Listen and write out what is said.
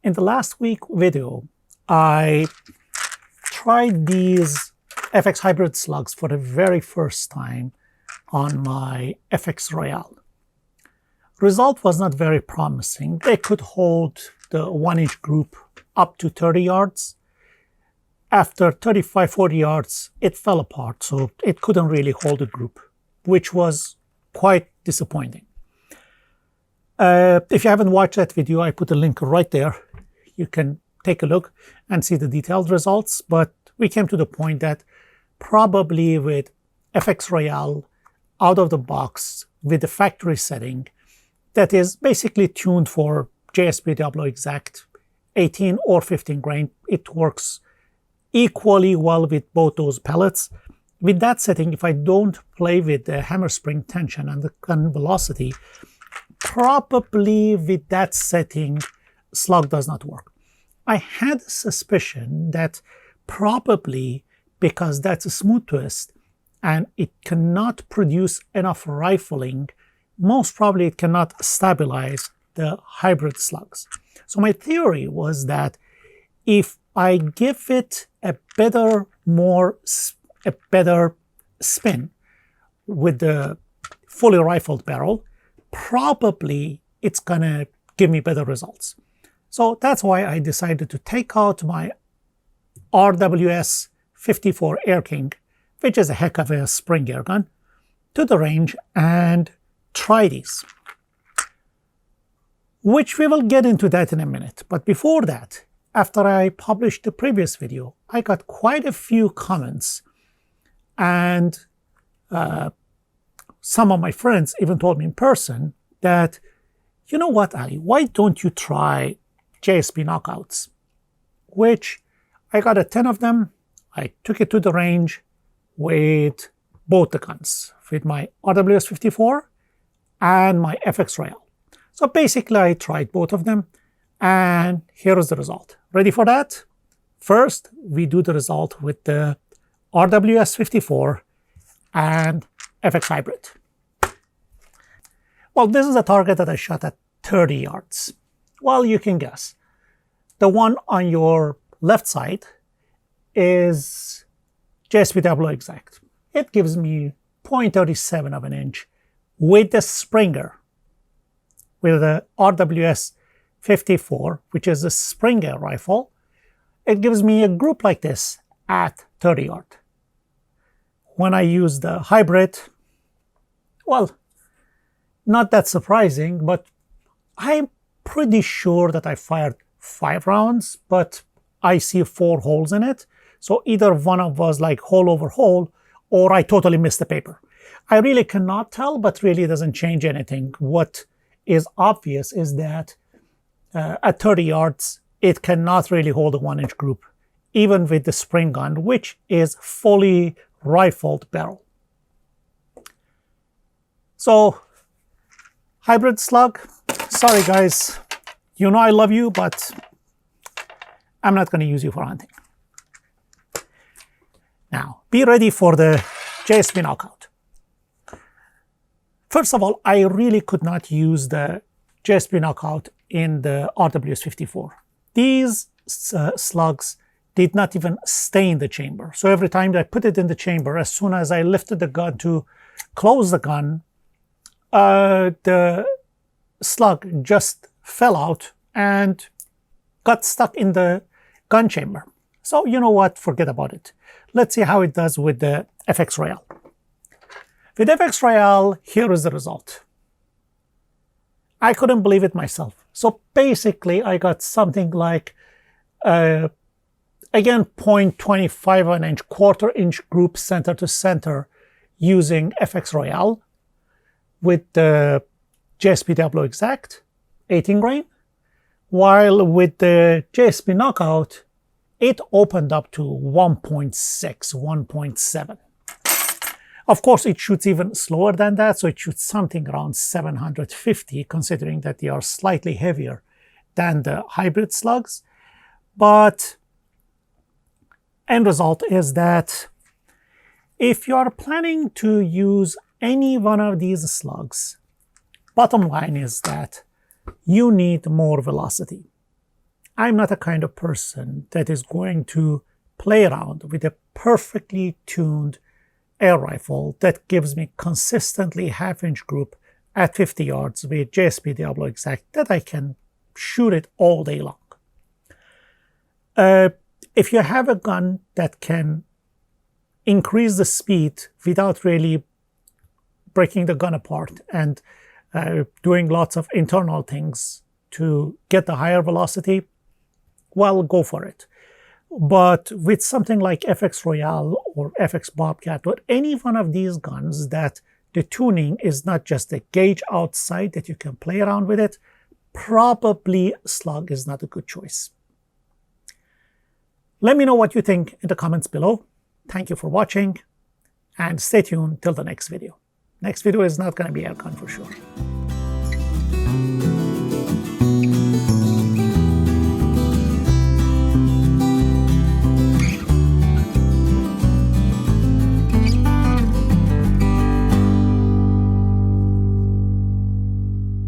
In the last week video, I tried these FX hybrid slugs for the very first time on my FX Royale. Result was not very promising. They could hold the 1-inch group up to 30 yards. After 35-40 yards, it fell apart, so it couldn't really hold a group, which was quite disappointing. If you haven't watched that video, I put a link right there. You can take a look and see the detailed results, but we came to the point that probably with FX Royale out of the box with the factory setting that is basically tuned for JSB KO exact 18 or 15 grain, it works equally well with both those pellets. With that setting, if I don't play with the hammer spring tension and the gun velocity, probably with that setting, slug does not work. I had a suspicion that probably because that's a smooth twist and it cannot produce enough rifling, most probably it cannot stabilize the hybrid slugs. So my theory was that if I give it a better spin with the fully rifled barrel, probably it's gonna give me better results. So that's why I decided to take out my RWS 54 Air King, which is a heck of a spring air gun, to the range and try these. Which we will get into that in a minute. But before that, after I published the previous video, I got quite a few comments, and some of my friends even told me in person that, you know what, Ali, why don't you try JSB KnockOuts? Which I got a 10 of them. I took it to the range with both the guns, with my RWS 54 and my FX Royale. So basically I tried both of them, and here is the result. Ready for that? First, we do the result with the RWS 54 and FX Hybrid. Well, this is a target that I shot at 30 yards. Well, you can guess. The one on your left side is JSB KO exact. It gives me 0.37 of an inch with the Springer, with the RWS 54, which is a Springer rifle. It gives me a group like this at 30 yards. When I use the hybrid, well, not that surprising, but I'm pretty sure that I fired 5 rounds, but I see 4 holes in it. So either one of was like hole over hole, or I totally missed the paper. I really cannot tell, but really doesn't change anything. What is obvious is that at 30 yards, it cannot really hold a 1-inch group, even with the spring gun, which is fully rifled barrel. So, hybrid slug, sorry guys, you know I love you, but I'm not going to use you for hunting. Now, be ready for the JSB KnockOut. First of all, I really could not use the JSB KnockOut in the RWS 54. These slugs did not even stay in the chamber. So every time I put it in the chamber, as soon as I lifted the gun to close the gun, the slug just fell out and got stuck in the gun chamber. So you know what, forget about it. Let's see how it does with the FX Royale. With FX Royale, here is the result. I couldn't believe it myself. So basically, I got something like, again, 0.25 of an inch, 1/4 inch group center to center using FX Royale with the JSB KO exact 18 grain, while with the JSB KnockOut, it opened up to 1.6, 1.7. Of course, it shoots even slower than that, so it shoots something around 750, considering that they are slightly heavier than the hybrid slugs. But end result is that if you are planning to use any one of these slugs, bottom line is that you need more velocity. I'm not a kind of person that is going to play around with a perfectly tuned air rifle that gives me consistently half-inch group at 50 yards with JSB Diablo Exact that I can shoot it all day long. If you have a gun that can increase the speed without really breaking the gun apart and doing lots of internal things to get the higher velocity, well, go for it. But with something like FX Royale or FX Bobcat or any one of these guns that the tuning is not just a gauge outside that you can play around with it, probably slug is not a good choice. Let me know what you think in the comments below. Thank you for watching, and stay tuned till the next video. Next video is not going to be airgun for sure.